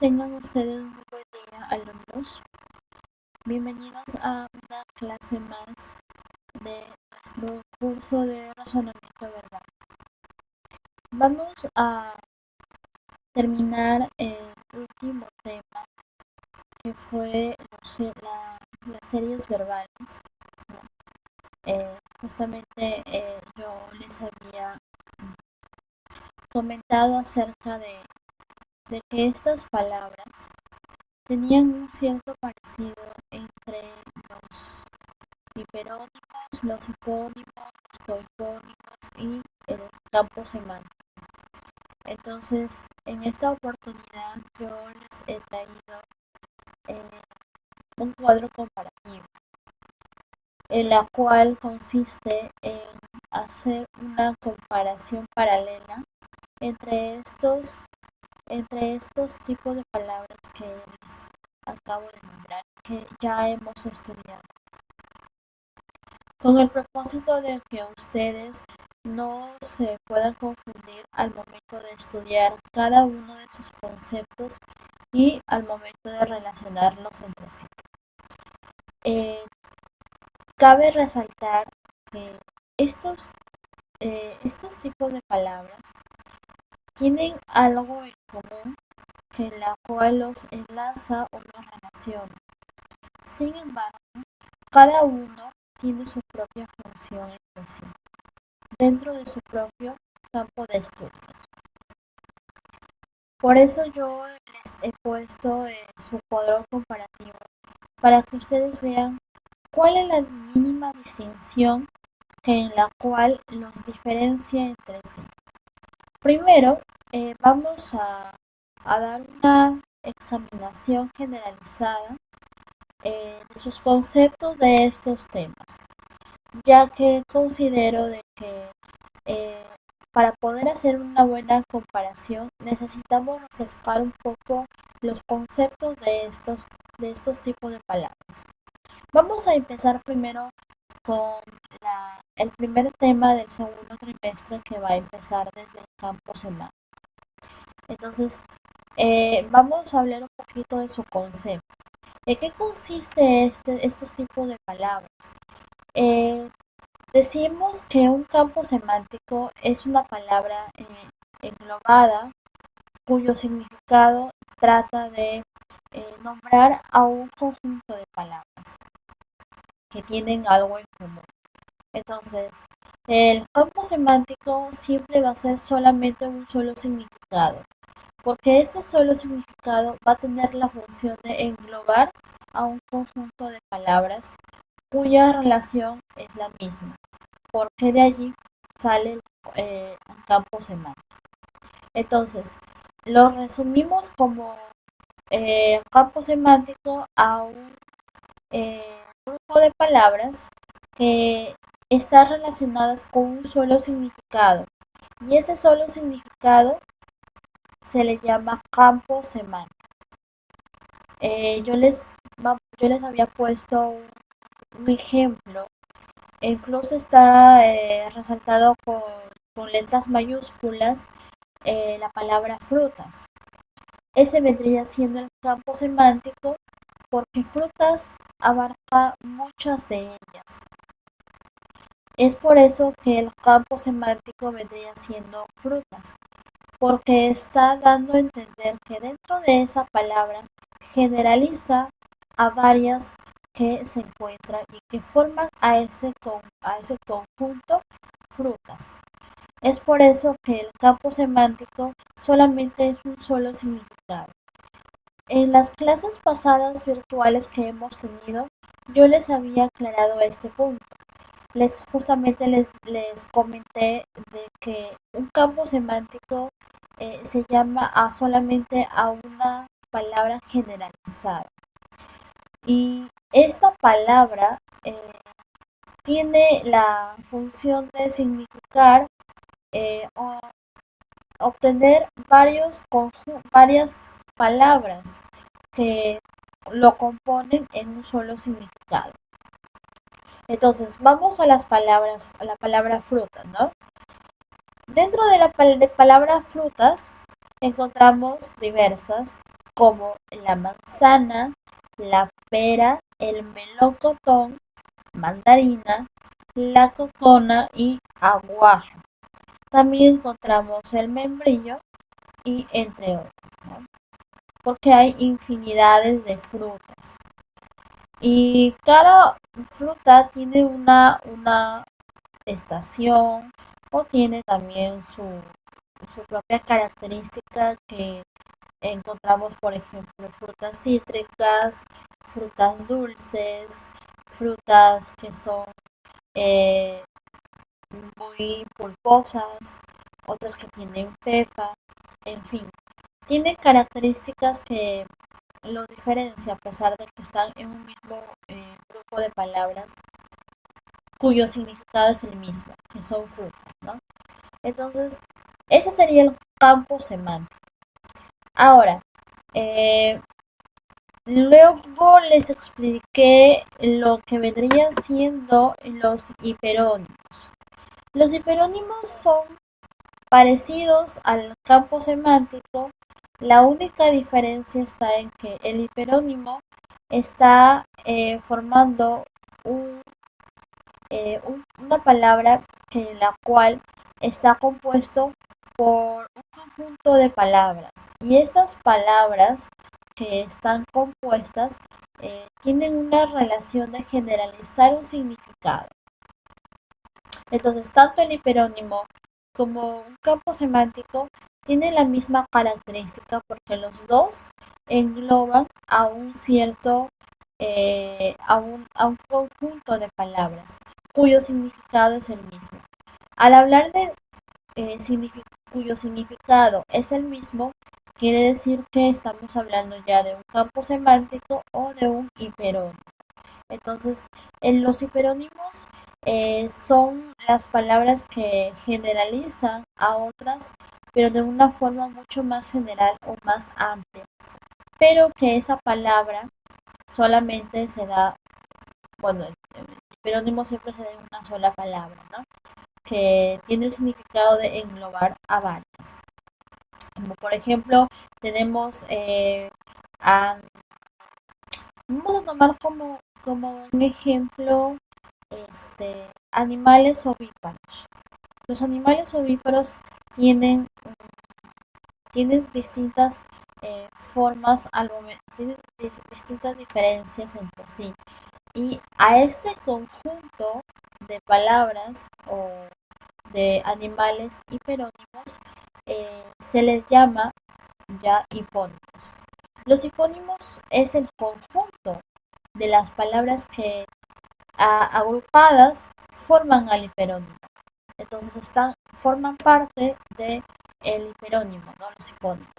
Tengan ustedes un muy buen día, alumnos. Bienvenidos a una clase más de nuestro curso de razonamiento verbal. Vamos a terminar el último tema que fue las series verbales, ¿no? Justamente yo les había comentado acerca de que estas palabras tenían un cierto parecido entre los hiperónimos, los hipónimos, los cohipónimos y el campo semántico. Entonces, en esta oportunidad yo les he traído eh, un cuadro comparativo, en la cual consiste en hacer una comparación paralela entre estos tipos de palabras que les acabo de nombrar, que ya hemos estudiado, con el propósito de que ustedes no se puedan confundir al momento de estudiar cada uno de sus conceptos y al momento de relacionarlos entre sí. Eh, Cabe resaltar que estos tipos de palabras tienen algo en común que la cual los enlaza o los relaciona. Sin embargo, cada uno tiene su propia función en sí, dentro de su propio campo de estudios. Por eso yo les he puesto su cuadro comparativo para que ustedes vean cuál es la mínima distinción que en la cual los diferencia entre sí. Primero, vamos a dar una examinación generalizada de sus conceptos de estos temas, ya que considero de que eh, para poder hacer una buena comparación necesitamos refrescar un poco los conceptos de estos tipos de palabras. Vamos a empezar primero con el primer tema del segundo trimestre, que va a empezar desde el campo semántico. Entonces, vamos a hablar un poquito de su concepto. ¿En qué consiste estos tipos de palabras? Eh, Decimos que un campo semántico es una palabra englobada cuyo significado trata de nombrar a un conjunto de palabras que tienen algo en común. Entonces, el campo semántico siempre va a ser solamente un solo significado, porque este solo significado va a tener la función de englobar a un conjunto de palabras cuya relación es la misma, porque de allí sale un campo semántico. Entonces, lo resumimos como campo semántico a un grupo de palabras que están relacionadas con un solo significado, y ese solo significado se le llama campo semántico. Yo les había puesto un ejemplo, e incluso está resaltado con letras mayúsculas la palabra frutas. Ese vendría siendo el campo semántico porque frutas abarca muchas de ellas. Es por eso que el campo semántico vendría siendo frutas, porque está dando a entender que dentro de esa palabra generaliza a varias que se encuentran y que forman a ese conjunto frutas. Es por eso que el campo semántico solamente es un solo significado. En las clases pasadas virtuales que hemos tenido, yo les había aclarado este punto. Justamente les comenté de que un campo semántico se llama solamente a una palabra generalizada. Y esta palabra tiene la función de significar o obtener varias palabras que lo componen en un solo significado. Entonces, vamos a a la palabra fruta, ¿no? Dentro de la palabra frutas encontramos diversas. como la manzana, la pera, el melocotón, mandarina, la cocona y aguaje. También encontramos el membrillo y entre otros, ¿no? Porque hay infinidades de frutas. Y cada fruta tiene una estación o tiene también su propia característica que encontramos, por ejemplo, frutas cítricas, frutas dulces, frutas que son eh, muy pulposas, otras que tienen pepa, en fin, tiene características que lo diferencia a pesar de que están en un mismo grupo de palabras cuyo significado es el mismo, que son frutas, ¿no? Entonces, ese sería el campo semántico. Ahora, eh, luego les expliqué lo que vendrían siendo los hiperónimos. Los hiperónimos son parecidos al campo semántico. La única diferencia está en que el hiperónimo está formando una palabra que la cual está compuesto por un conjunto de palabras, y estas palabras que están compuestas tienen una relación de generalizar un significado. Entonces, tanto el hiperónimo como un campo semántico tienen la misma característica porque los dos engloban a un cierto, a un conjunto de palabras cuyo significado es el mismo. Al hablar de cuyo significado es el mismo, quiere decir que estamos hablando ya de un campo semántico o de un hiperónimo. Entonces, en los hiperónimos son las palabras que generalizan a otras, pero de una forma mucho más general o más amplia. Pero que esa palabra solamente se da, bueno, el hiperónimo siempre se da en una sola palabra, ¿no? Que tiene el significado de englobar a varias. Como por ejemplo, tenemos vamos a tomar como un ejemplo animales ovíparos. Los animales ovíparos tienen, tienen distintas formas al momento, tienen distintas diferencias entre sí. Y a este conjunto de palabras o de animales hiperónimos se les llama ya hipónimos. Los hipónimos es el conjunto de las palabras que agrupadas forman al hiperónimo. Entonces forman parte de el hiperónimo, ¿no? Los hipónimos,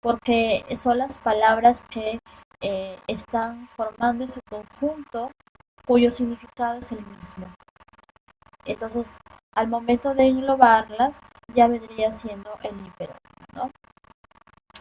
porque son las palabras que están formando ese conjunto cuyo significado es el mismo. Entonces, al momento de englobarlas, ya vendría siendo el hiperónimo, ¿no?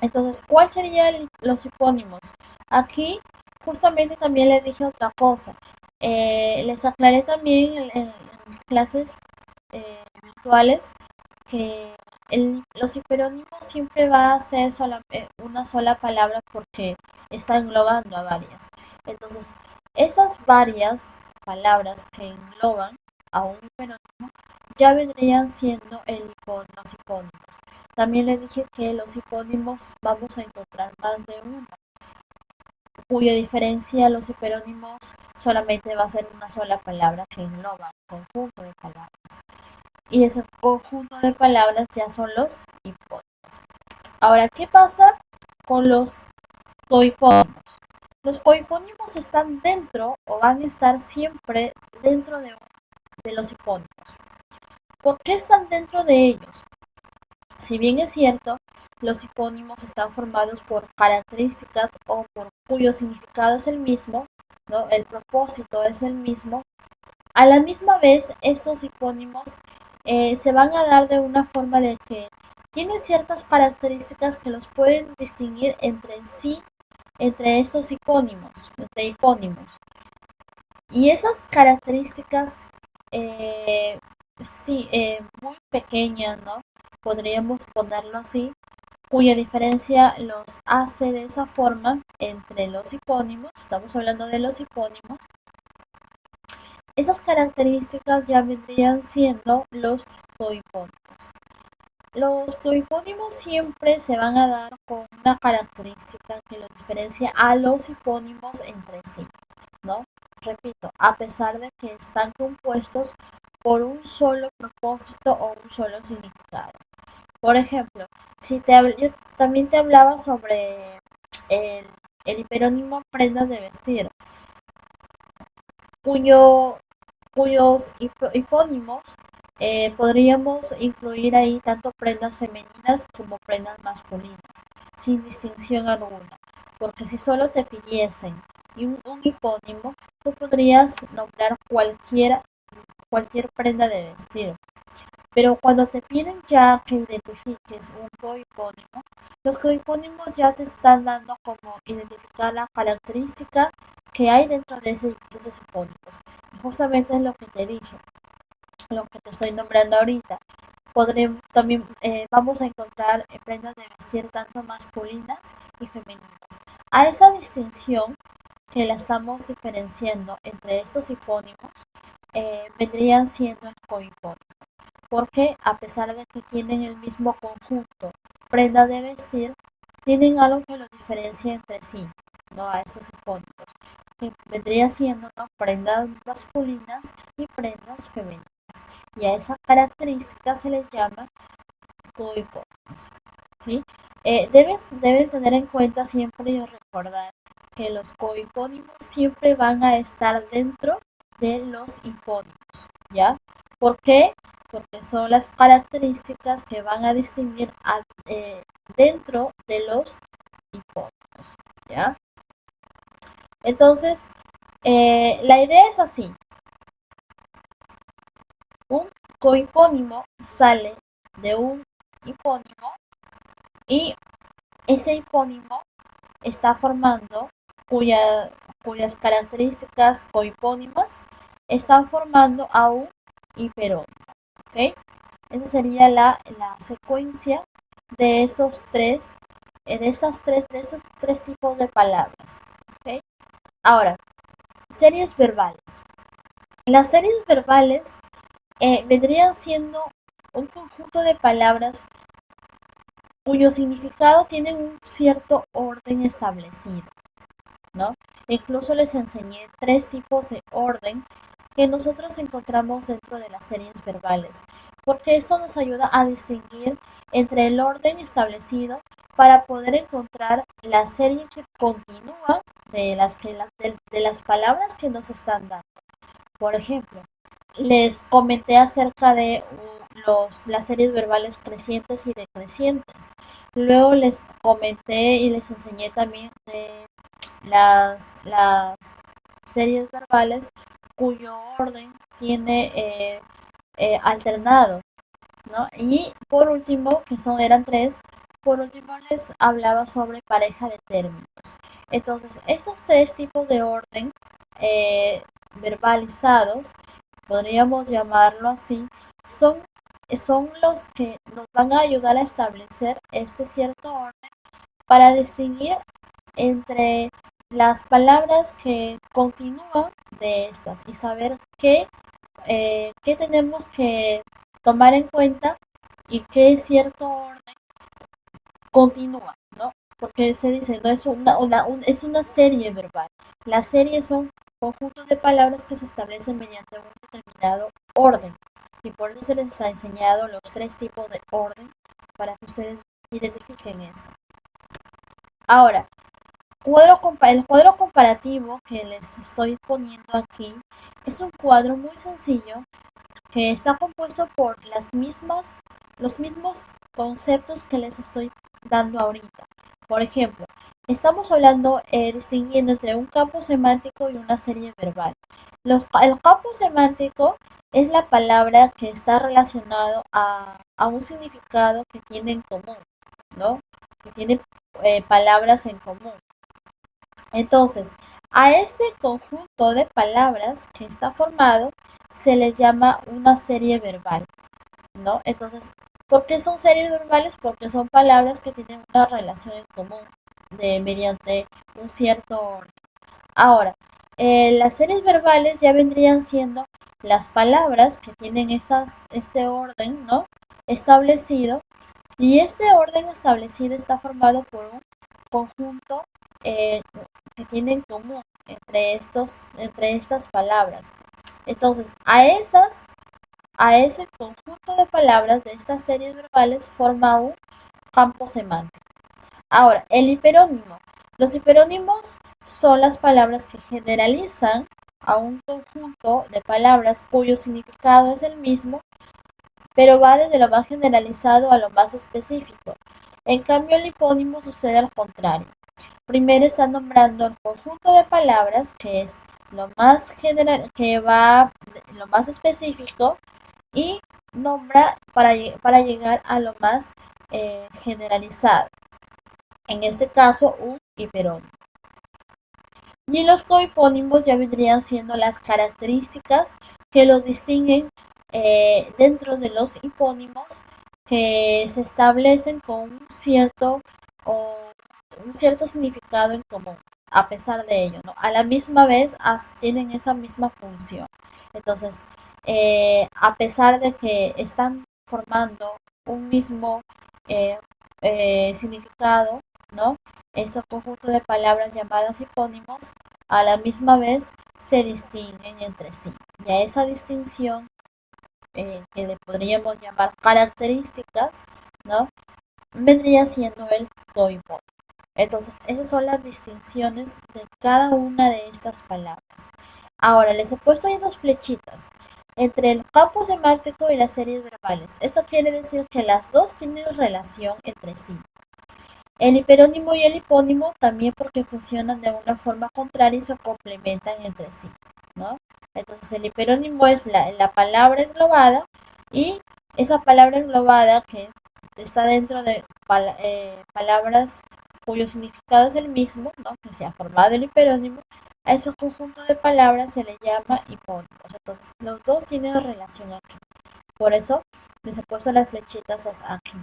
Entonces, ¿cuáles serían los hipónimos? Aquí, justamente también les dije otra cosa. Les aclaré también en clases virtuales que los hiperónimos siempre va a ser una sola palabra porque está englobando a varias. Entonces, esas varias palabras que engloban a un hiperónimo ya vendrían siendo los hipónimos. También les dije que los hipónimos vamos a encontrar más de uno, cuya diferencia los hiperónimos solamente va a ser una sola palabra que engloba un conjunto de palabras. Y ese conjunto de palabras ya son los hipónimos. Ahora, ¿qué pasa con los cohipónimos? Los cohipónimos están dentro o van a estar siempre dentro de los hipónimos. ¿Por qué están dentro de ellos? Si bien es cierto, los hipónimos están formados por características o por cuyo significado es el mismo, ¿no? El propósito es el mismo. A la misma vez, estos hipónimos se van a dar de una forma de que tienen ciertas características que los pueden distinguir entre sí, entre estos hipónimos, entre hipónimos. Y esas características, sí, muy pequeñas, ¿no? Podríamos ponerlo así, cuya diferencia los hace de esa forma entre los hipónimos, estamos hablando de los hipónimos, esas características ya vendrían siendo los cohipónimos. Los cohipónimos siempre se van a dar con una característica que los diferencia a los hipónimos entre sí, ¿no? Repito, a pesar de que están compuestos por un solo propósito o un solo significado. Por ejemplo, yo también te hablaba sobre el, el hiperónimo prendas de vestir, cuyo, cuyos hipónimos podríamos incluir ahí tanto prendas femeninas como prendas masculinas, sin distinción alguna. Porque si solo te pidiesen un hipónimo, tú podrías nombrar cualquier prenda de vestir. Pero cuando te piden ya que identifiques un cohipónimo, los cohipónimos ya te están dando como identificar la característica que hay dentro de esos hipónimos. Y justamente es lo que te dije, lo que te estoy nombrando ahorita. También vamos a encontrar prendas de vestir tanto masculinas y femeninas. A esa distinción que la estamos diferenciando entre estos hipónimos, vendrían siendo el cohipónimo porque a pesar de que tienen el mismo conjunto, prenda de vestir, tienen algo que los diferencia entre sí, ¿no? A estos hipónimos, que vendría siendo, ¿no? Prendas masculinas y prendas femeninas. Y a esa característica se les llama cohipónimos, ¿sí? Deben tener en cuenta siempre y recordar que los cohipónimos siempre van a estar dentro de los hipónimos, ¿ya? ¿Por qué? Porque son las características que van a distinguir dentro de los hipónimos, ¿ya? Entonces, la idea es así. Un cohipónimo sale de un hipónimo y ese hipónimo está formando cuyas características cohipónimas están formando a un hiperónimo. ¿Ok? Esa sería la secuencia de de estos tres tipos de palabras. ¿Ok? Ahora, series verbales. Las series verbales vendrían siendo un conjunto de palabras cuyo significado tiene un cierto orden establecido, ¿no? Incluso les enseñé tres tipos de orden que nosotros encontramos dentro de las series verbales, porque esto nos ayuda a distinguir entre el orden establecido para poder encontrar la serie que continúa de las palabras que nos están dando. Por ejemplo, les comenté acerca de las series verbales crecientes y decrecientes. Luego les comenté y les enseñé también de las series verbales cuyo orden tiene alternado, ¿no? Y por último, eran tres, por último les hablaba sobre pareja de términos. Entonces, estos tres tipos de orden eh, verbalizados, podríamos llamarlo así, son, son los que nos van a ayudar a establecer este cierto orden para distinguir entre las palabras que continúan de estas y saber qué tenemos que tomar en cuenta y qué cierto orden continúa, ¿no? Porque se dice, no es es una serie verbal. Las series son conjuntos de palabras que se establecen mediante un determinado orden. Y por eso se les ha enseñado los tres tipos de orden para que ustedes identifiquen eso. Ahora, el cuadro comparativo que les estoy poniendo aquí es un cuadro muy sencillo que está compuesto por los mismos conceptos que les estoy dando ahorita. Por ejemplo, estamos hablando, distinguiendo entre un campo semántico y una serie verbal. El campo semántico es la palabra que está relacionado a un significado que tiene en común, ¿no? Que tiene palabras en común. Entonces, a ese conjunto de palabras que está formado se les llama una serie verbal, ¿no? Entonces, ¿Por qué son series verbales? Porque son palabras que tienen una relación en común mediante un cierto orden. Ahora, las series verbales ya vendrían siendo las palabras que tienen este orden, ¿no? Establecido, y este orden establecido está formado por un conjunto eh, que tiene en común entre estas palabras. Entonces, a ese conjunto de palabras de estas series verbales forma un campo semántico. Ahora, el hiperónimo. Los hiperónimos son las palabras que generalizan a un conjunto de palabras cuyo significado es el mismo, pero va desde lo más generalizado a lo más específico. En cambio, el hipónimo sucede al contrario. Primero está nombrando el conjunto de palabras, que es lo más general, que va lo más específico, y nombra para llegar a lo más generalizado. En este caso, un hiperónimo. Y los cohipónimos ya vendrían siendo las características que los distinguen dentro de los hipónimos, que se establecen con o, un cierto significado en común, a pesar de ello, ¿no? A la misma vez tienen esa misma función. Entonces, a pesar de que están formando un mismo eh, significado, ¿no? Este conjunto de palabras llamadas hipónimos a la misma vez se distinguen entre sí. Y a esa distinción, que le podríamos llamar características, ¿no? Vendría siendo el cohipónimo. Entonces, esas son las distinciones de cada una de estas palabras. Ahora, les he puesto ahí dos flechitas entre el campo semántico y las series verbales. Eso quiere decir que las dos tienen relación entre sí. El hiperónimo y el hipónimo también porque funcionan de una forma contraria y se complementan entre sí, ¿no? Entonces el hiperónimo es la palabra englobada, y esa palabra englobada que está dentro de palabras cuyo significado es el mismo, ¿no? Que se ha formado el hiperónimo, a ese conjunto de palabras se le llama hipónimos. Entonces los dos tienen relación aquí. Por eso les he puesto las flechitas aquí.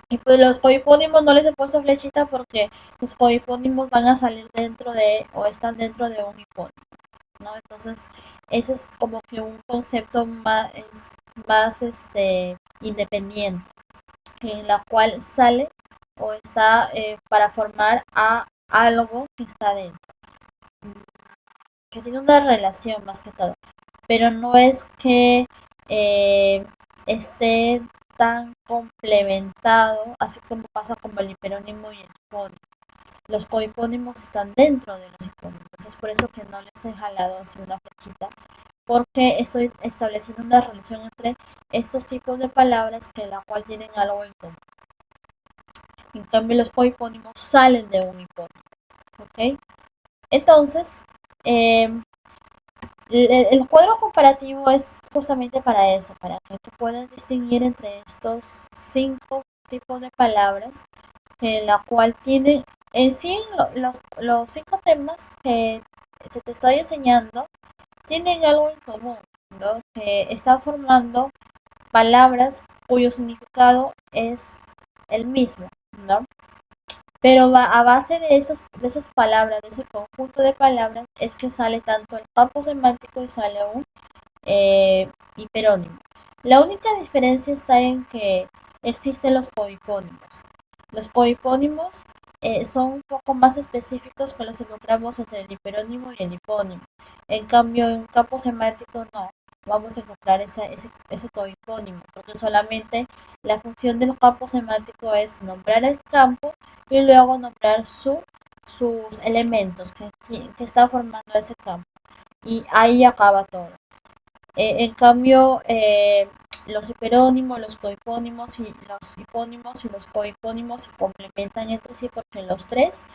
Y pues los cohipónimos no les he puesto flechita porque los cohipónimos van a salir dentro de o están dentro de un hipónimo, ¿no? Entonces, ese es como que un concepto más independiente, en la cual sale o está para formar a algo que está dentro, que tiene una relación más que todo, pero no es que eh, esté tan complementado, así como pasa con el hiperónimo y el hipónimo. Los cohipónimos están dentro de los hipónimos, es por eso que no les he jalado así una flechita, porque estoy estableciendo una relación entre estos tipos de palabras que la cual tienen algo en común. En cambio, los cohipónimos salen de un hipónimo, ¿ok? Entonces, eh, el cuadro comparativo es justamente para eso, para que tú puedas distinguir entre estos 5 tipos de palabras, en la cual tienen en sí los 5 temas que se te estoy enseñando, tienen algo en común, ¿no? Que están formando palabras cuyo significado es el mismo, ¿no? Pero a base de esas palabras, de ese conjunto de palabras, es que sale tanto el campo semántico y sale un hiperónimo. La única diferencia está en que existen los cohipónimos. Los cohipónimos son un poco más específicos que los encontramos entre el hiperónimo y el hipónimo. En cambio, en un campo semántico no vamos a encontrar ese cohipónimo, porque solamente la función del campo semántico es nombrar el campo y luego nombrar sus elementos que están formando ese campo. Y ahí acaba todo. En cambio, los hiperónimos, los cohipónimos y los hipónimos y los cohipónimos se complementan entre sí porque los tres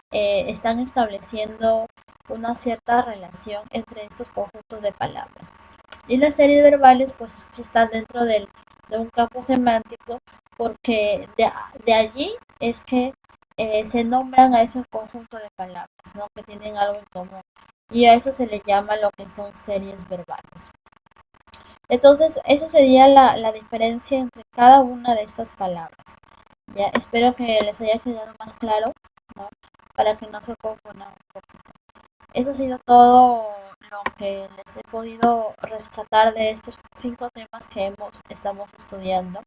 están estableciendo una cierta relación entre estos conjuntos de palabras. Y las series verbales pues están dentro de un campo semántico porque de allí es que se nombran a ese conjunto de palabras, ¿no? Que tienen algo en común. Y a eso se le llama lo que son series verbales. Entonces, eso sería la diferencia entre cada una de estas palabras. Ya, espero que les haya quedado más claro, ¿no? Para que no se confundan un poco. Eso ha sido todo lo que les he podido rescatar de estos 5 temas que estamos estudiando.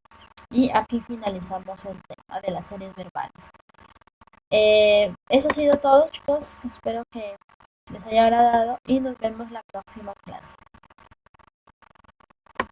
Y aquí finalizamos el tema de las series verbales. Eso ha sido todo, chicos. Espero que les haya agradado y nos vemos la próxima clase.